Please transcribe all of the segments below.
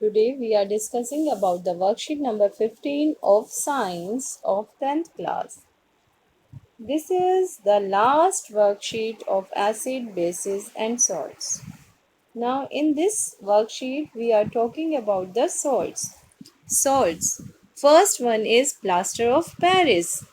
Today we are discussing about the worksheet number 15 of Science of 10th class. This is the last worksheet of acid, bases and salts. Now in this worksheet we are talking about the salts. Salts. First one is plaster of Paris,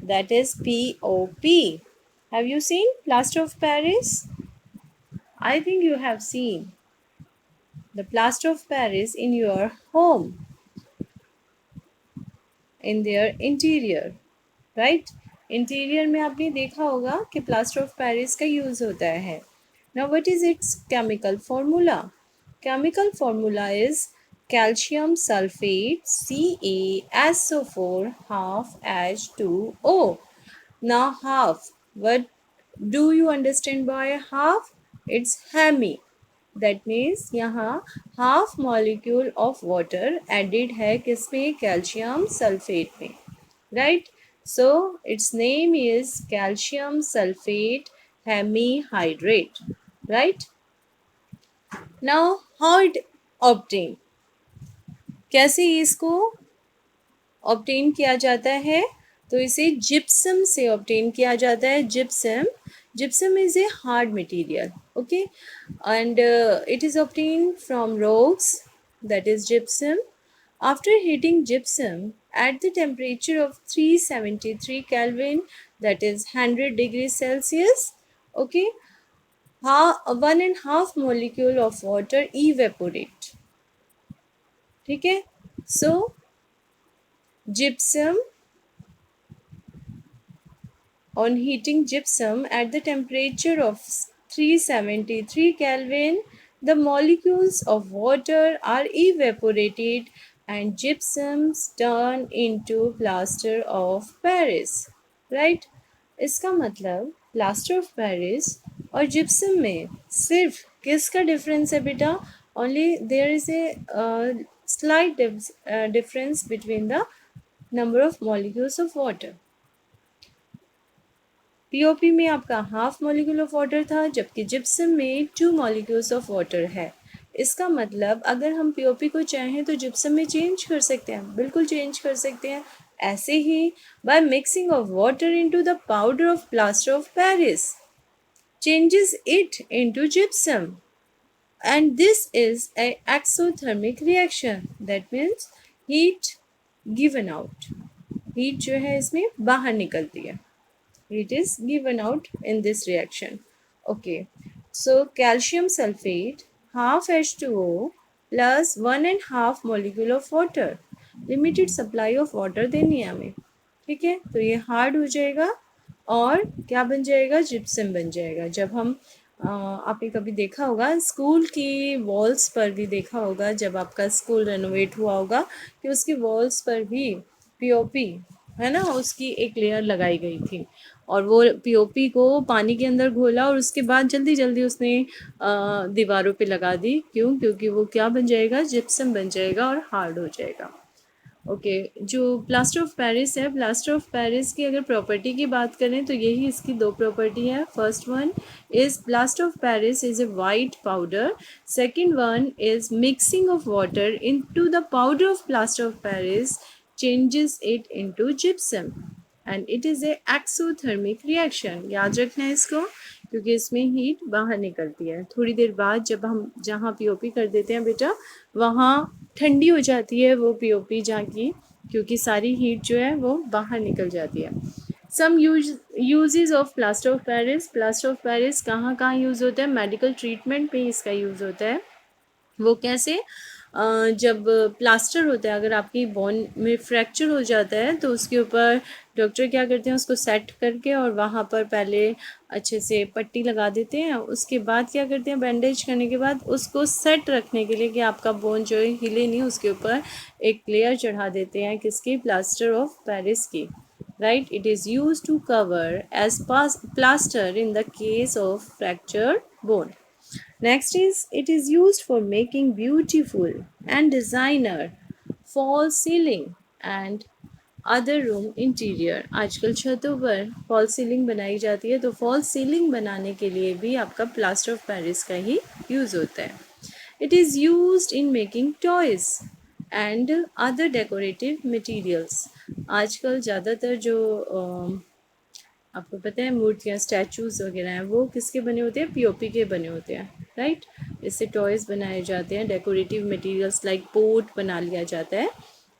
that is POP. Have you seen plaster of Paris? I think you have seen the plaster of Paris in your home, in their interior, right interior में आपने देखा होगा कि plaster of Paris का use होता है. Now what is it's chemical formula? Chemical formula is calcium sulfate CaSO4 half H2O. Now half, what do you understand by half? It's hemi. That means यहाँ half molecule of water added है किसमें? Calcium sulphate में, right? So its name is calcium sulphate hemihydrate, right? Now how it obtain, कैसे इसको obtain किया जाता है? तो इसे जिप्सम से ऑब्टेन किया जाता है. Gypsum is a hard material, okay, and it is obtained from rocks, that is gypsum. After heating gypsum at the temperature of 373 Kelvin, that is 100 degrees Celsius, okay, 1.5 molecule of water evaporate. ठीक है? So gypsum, on heating gypsum at the temperature of 373 Kelvin, the molecules of water are evaporated and gypsums turn into plaster of Paris, right? इसका मतलब plaster of Paris और gypsum में सिर्फ किसका difference है बेटा? Only there is a slight difference between the number of molecules of water. POP में आपका हाफ मॉलिक्यूल ऑफ वाटर था, जबकि जिप्सम में 2 मॉलिक्यूल्स ऑफ वाटर है. इसका मतलब अगर हम पीओपी को चाहें तो जिप्सम में चेंज कर सकते हैं, बिल्कुल चेंज कर सकते हैं. ऐसे ही by mixing of water into the powder of plaster of Paris changes it into gypsum, and this is a exothermic reaction. That means heat given out, heat जो है इसमें बाहर निकलती है. It is given out in this reaction. Okay, so calcium sulfate half H2O plus 1.5 molecule of water. Limited supply of water देनी है हमें, ठीक है? तो ये हार्ड हो जाएगा और क्या बन जाएगा? जिप्सम बन जाएगा. जब हम आपने कभी देखा होगा स्कूल की वॉल्स पर भी देखा होगा, जब आपका स्कूल रेनोवेट हुआ होगा कि उसकी वॉल्स पर भी पीओपी है ना, उसकी एक लेयर लगाई गई थी और वो पीओपी को पानी के अंदर घोला और उसके बाद जल्दी जल्दी उसने दीवारों पे लगा दी. क्यों? क्योंकि वो क्या बन जाएगा? जिप्सम बन जाएगा और हार्ड हो जाएगा. ओके, जो प्लास्टर ऑफ पेरिस है, प्लास्टर ऑफ पेरिस की अगर प्रॉपर्टी की बात करें तो यही इसकी 2 प्रॉपर्टी है. First one is plaster of Paris is a white powder. Second one is mixing of water into the powder of plaster of Paris changes it into gypsum and it is a exothermic reaction. याद रखना है इसको, क्योंकि इसमें heat बाहर निकलती है. थोड़ी देर बाद जब हम जहाँ पीओपी कर देते हैं बेटा, वहाँ ठंडी हो जाती है वो पीओपी जहाँ की, क्योंकि सारी हीट जो है वो बाहर निकल जाती है. Some uses of plaster of Paris. Plaster of Paris कहाँ कहाँ यूज़ होता है? मेडिकल ट्रीटमेंट में इसका यूज़ होता है. वो कैसे? जब प्लास्टर होता है, अगर आपकी बोन में फ्रैक्चर हो जाता है तो उसके ऊपर डॉक्टर क्या करते हैं? उसको सेट करके और वहाँ पर पहले अच्छे से पट्टी लगा देते हैं. उसके बाद क्या करते हैं? बैंडेज करने के बाद उसको सेट रखने के लिए कि आपका बोन जो है हिले नहीं, उसके ऊपर एक लेयर चढ़ा देते हैं किसकी? प्लास्टर ऑफ पेरिस की, right? It is used to cover as plaster in the case of fractured bone. Next is it is used for making beautiful and designer false ceiling and other room interior. आजकल छतों पर fall ceiling बनाई जाती है, तो fall ceiling बनाने के लिए भी आपका प्लास्टर ऑफ पेरिस का ही यूज़ होता है. It is used in making toys and other decorative materials. आजकल ज़्यादातर जो आपको पता है मूर्तियाँ स्टैचूज़ वगैरह हैं वो किसके बने होते हैं, पीओपी के बने होते हैं, राइट। इससे टॉयज़ बनाए जाते हैं, डेकोरेटिव मटेरियल्स लाइक पोट बना लिया जाता है।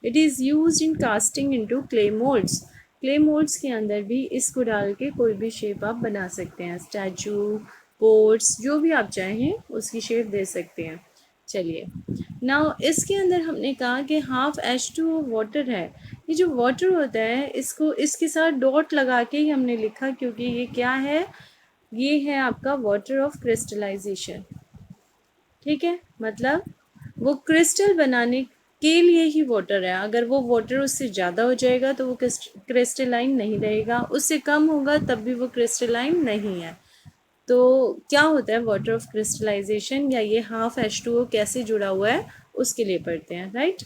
It is used in casting into clay moulds. Clay moulds के अंदर भी इसको डाल के कोई भी शेप आप बना सकते हैं, स्टैचू, पोट्स, जो भी आप चाहें उसकी शेप दे सकते हैं। चलिए, नाउ इसके अंदर हमने कहा कि हाफ H2O वाटर है। ये जो वाटर होता है इसको इसके साथ डॉट लगा के ही हमने लिखा, क्योंकि ये क्या है, ये है आपका वाटर ऑफ क्रिस्टलाइजेशन। ठीक है, मतलब वो क्रिस्टल बनाने के लिए ही वाटर है। अगर वो वाटर उससे ज़्यादा हो जाएगा तो वो क्रिस्टलाइन नहीं रहेगा, उससे कम होगा तब भी वो क्रिस्टलाइन नहीं है। तो क्या होता है वाटर ऑफ क्रिस्टलाइजेशन, या ये हाफ H2O कैसे जुड़ा हुआ है उसके लिए पढ़ते हैं, right.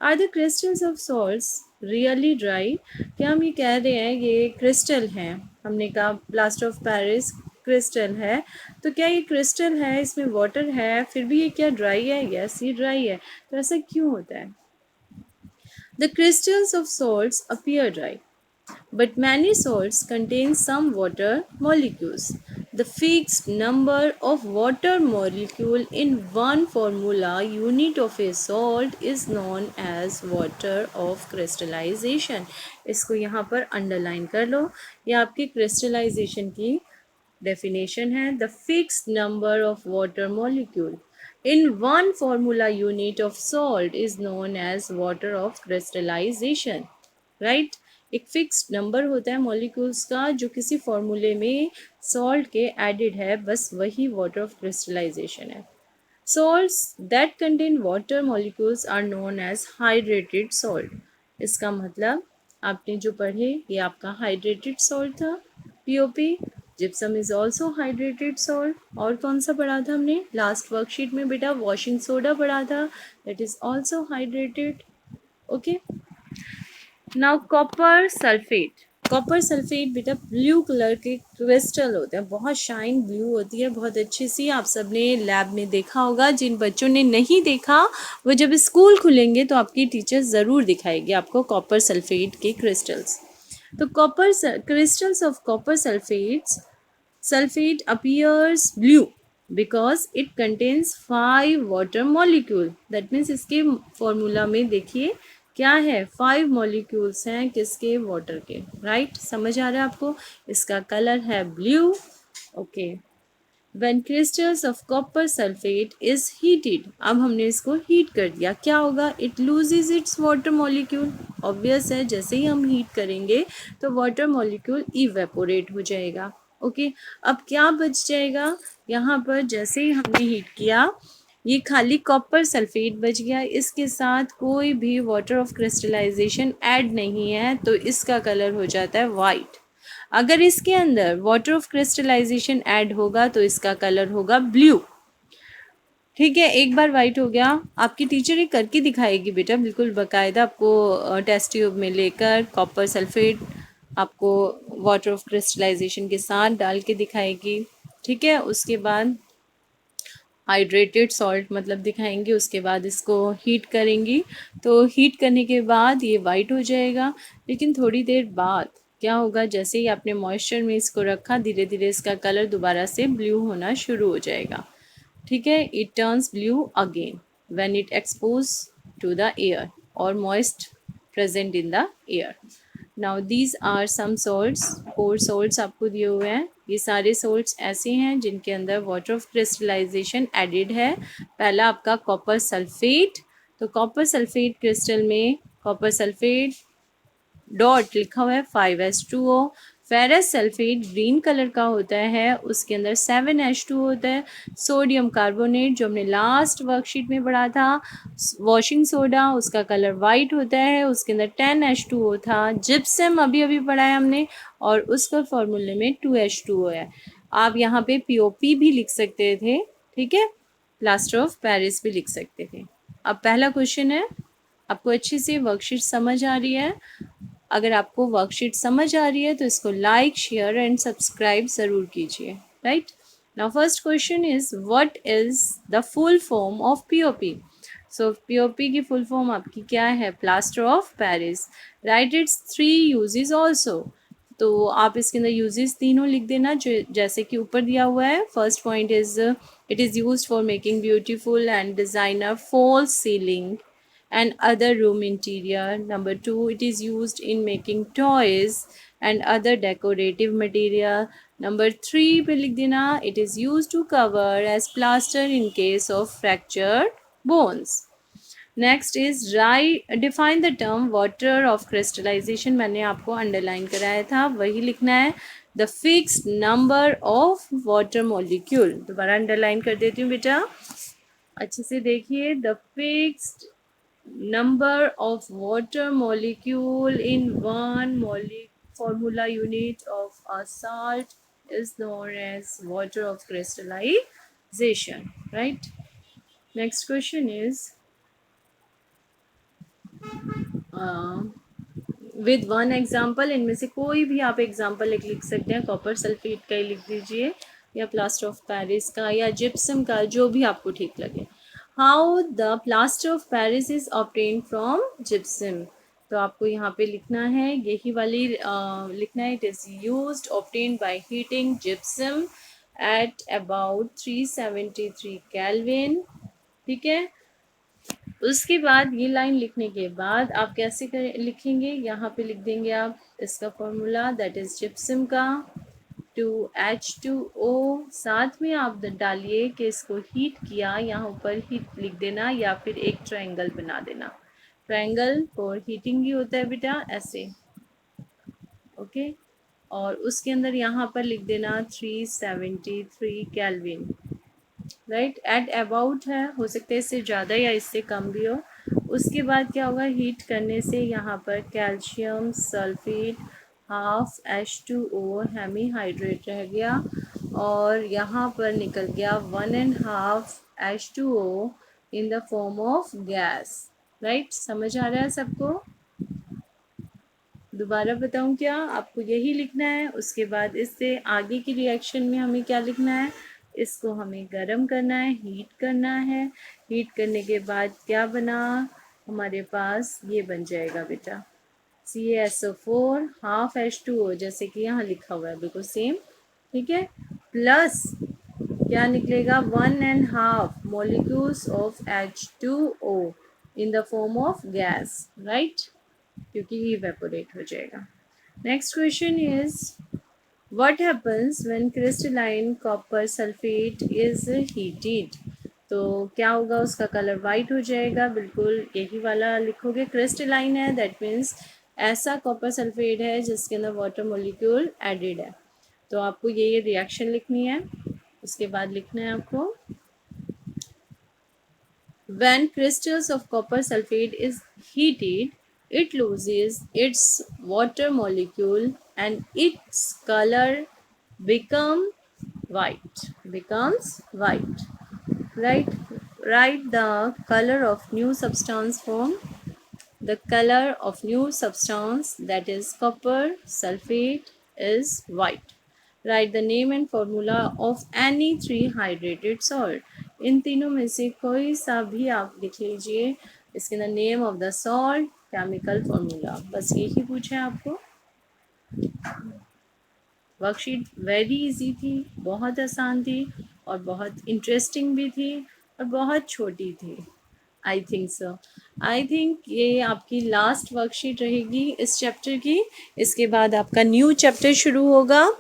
Are the crystals of salts really dry. क्या हम ये कह रहे हैं ये क्रिस्टल हैं, हमने कहा प्लास्टर ऑफ पेरिस क्रिस्टल है, तो क्या ये क्रिस्टल है, इसमें वाटर है, फिर भी ये क्या ड्राई है? यस, ये ड्राई है। तो ऐसा क्यों होता है? The crystals of salts appear dry, but many salts contain some water molecules. The fixed number of water molecule in one formula unit of a salt is known as water of crystallization. इसको यहाँ पर underline कर लो, ये आपकी crystallization की definition है। The fixed number of water molecule in one formula unit of salt is known as water of crystallization, right? एक fixed number होता है मॉलिक्यूल्स का जो किसी फॉर्मूले में सॉल्ट के एडेड है, बस वही वाटर ऑफ क्रिस्टलाइजेशन है। Salts that contain water molecules are known as hydrated salt. इसका मतलब आपने जो पढ़े ये आपका हाइड्रेटेड सॉल्ट था, POP. Gypsum is also hydrated salt. और कौन सा पढ़ा था हमने लास्ट वर्कशीट में बेटा? वॉशिंग सोडा पढ़ा था, that is also hydrated. Okay, now copper sulphate. Copper sulphate बेटा ब्लू कलर के क्रिस्टल होते हैं, बहुत शाइन ब्लू होती है, बहुत अच्छी सी। आप सबने लैब में देखा होगा, जिन बच्चों ने नहीं देखा वो जब स्कूल खुलेंगे तो आपकी टीचर ज़रूर दिखाएगी आपको कॉपर सल्फेट के क्रिस्टल्स। तो copper crystals of copper sulphate appears blue because it contains 5 water molecule. That means इसके फॉर्मूला में देखिए क्या है, 5 मॉलिक्यूल्स हैं किसके? वाटर के, राइट। समझ आ रहा है आपको? इसका कलर है blue. Okay, when crystals of copper sulphate is heated, अब हमने इसको हीट कर दिया, क्या होगा? It loses it's water molecule. Obvious है, जैसे ही हम हीट करेंगे तो वाटर मॉलिक्यूल इवेपोरेट हो जाएगा। ओके, अब क्या बच जाएगा यहाँ पर? जैसे ही हमने हीट किया ये खाली कॉपर सल्फेट बच गया, इसके साथ कोई भी वाटर ऑफ क्रिस्टलाइजेशन ऐड नहीं है, तो इसका कलर हो जाता है वाइट। अगर इसके अंदर वाटर ऑफ क्रिस्टलाइजेशन ऐड होगा तो इसका कलर होगा ब्लू। ठीक है, एक बार वाइट हो गया, आपकी टीचर ये करके दिखाएगी बेटा, बिल्कुल बाकायदा आपको टेस्ट ट्यूब में लेकर कॉपर सल्फेट आपको वाटर ऑफ क्रिस्टलाइजेशन के साथ डाल के दिखाएगी। ठीक है, उसके बाद हाइड्रेटेड सॉल्ट मतलब दिखाएंगे, उसके बाद इसको हीट करेंगी, तो हीट करने के बाद ये वाइट हो जाएगा। लेकिन थोड़ी देर बाद क्या होगा, जैसे ही आपने मॉइस्चर में इसको रखा धीरे धीरे इसका कलर दोबारा से ब्लू होना शुरू हो जाएगा। ठीक है, it turns blue again when it expose to the air और moist present in the air. Now these are some salts, 4 salts आपको दिए हुए हैं। ये सारे सॉल्ट्स ऐसे हैं जिनके अंदर वाटर ऑफ क्रिस्टलाइजेशन एडिड है। पहला आपका कॉपर सल्फेट, तो कॉपर सल्फेट क्रिस्टल में कॉपर सल्फेट डॉट लिखा हुआ है 5H2O। Ferrous sulphate green colour का होता है, उसके अंदर 7H2O होता है। सोडियम कार्बोनेट जो हमने लास्ट वर्कशीट में पढ़ा था, वॉशिंग सोडा, उसका कलर वाइट होता है, उसके अंदर 10H2O था। जिप्सम अभी अभी पढ़ा है हमने और उसका फॉर्मूले में 2H2O है। आप यहाँ पे POP भी लिख सकते थे, ठीक है, प्लास्टर ऑफ पेरिस भी लिख सकते थे। अब पहला क्वेश्चन है, आपको अच्छी सी वर्कशीट समझ आ रही है? अगर आपको वर्कशीट समझ आ रही है तो इसको लाइक, शेयर एंड सब्सक्राइब ज़रूर कीजिए, right. Now first question is what is the full form of POP? So POP की full form आपकी क्या है? Plaster of Paris. Write its 3 uses also. तो आप इसके अंदर यूजेस तीनों लिख देना जो जैसे कि ऊपर दिया हुआ है. First point is it is used for making beautiful and designer false ceiling and other room interior. Number 2, it is used in making toys and other decorative material. Number 3 पे लिख देना it is used to cover as plaster in case of fractured bones. Next is define the term water of crystallization. मैंने आपको underline कराया था, वही लिखना है. The fixed number of water molecule. दोबारा अंडरलाइन कर देती हूँ बेटा, अच्छे से देखिए. The fixed number of water molecule in one formula unit of a salt is known as water of crystallization, right? Next question is with one example. इनमें से कोई भी आप एग्जाम्पल एक लिख सकते हैं. कॉपर सल्फेट का ही लिख दीजिए या प्लास्टर ऑफ पेरिस का या जिप्सम का, जो भी आपको ठीक लगे. How the plaster of Paris is obtain from gypsum. तो आपको यहाँ पे लिखना है, यही वाली लिखना है. It is used obtain by heating gypsum at about 373 kelvin. ठीक है. उसके बाद ये लाइन लिखने के बाद आप कैसे लिखेंगे, यहाँ पे लिख देंगे आप इसका फॉर्मूला, दैट इज जिप्सम का 2H2O. साथ में आप डालिए कि इसको हीट किया, यहाँ ऊपर हीट लिख देना या फिर एक ट्रायंगल बना देना. ट्रायंगल फॉर हीटिंग ही होता है बेटा, ऐसे. ओके. और उसके अंदर यहाँ पर लिख देना 373 केल्विन. राइट. एट अबाउट है, हो सकता है इससे ज़्यादा या इससे कम भी हो. उसके बाद क्या होगा, हीट करने से यहाँ पर कैल्शियम सल्फेट ½ H2O हेमीहाइड्रेट रह गया और यहाँ पर निकल गया 1½ H2O in the form of gas. Right. समझ आ रहा है सबको? दोबारा बताऊं क्या, आपको यही लिखना है. उसके बाद इससे आगे की रिएक्शन में हमें क्या लिखना है, इसको हमें गर्म करना है, हीट करना है. हीट करने के बाद क्या बना हमारे पास, ये बन जाएगा बेटा CaSO4 ½ H2O, जैसे कि यहाँ लिखा हुआ है बिल्कुल सेम. ठीक है. प्लस क्या निकलेगा, 1½ molecules of H2O in the form of gas. Right, क्योंकि ये इवेपोरेट हो जाएगा. Next question is what happens when crystalline copper sulphate is heated. तो क्या होगा, उसका कलर वाइट हो जाएगा. बिल्कुल यही वाला लिखोगे. क्रिस्टलाइन है, दैट मीन्स ऐसा कॉपर सल्फेट है जिसके अंदर वाटर मॉलिक्यूल एडेड है. तो आपको ये रिएक्शन लिखनी है. उसके बाद लिखना है आपको when crystals of copper sulfate is heated, it loses its water molecule and its color becomes white. Right. Write the color of new substance form. The color of new substance, that is copper sulfate, is white. Write the name and formula of any 3 hydrated salt. इन तीनों में से कोई सा भी आप लिख लीजिए. इसके अंदर name of the salt, chemical formula, बस यही पूछा है आपको. वर्कशीट वेरी इजी थी, बहुत आसान थी और बहुत इंटरेस्टिंग भी थी और बहुत छोटी थी. I think so. I think ये आपकी लास्ट वर्कशीट रहेगी इस चैप्टर की. इसके बाद आपका न्यू चैप्टर शुरू होगा.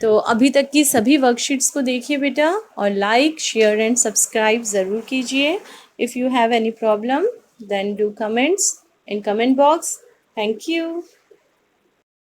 तो अभी तक की सभी वर्कशीट्स को देखिए बेटा और लाइक शेयर एंड सब्सक्राइब ज़रूर कीजिए. If you have any problem then do comments in comment box. Thank you.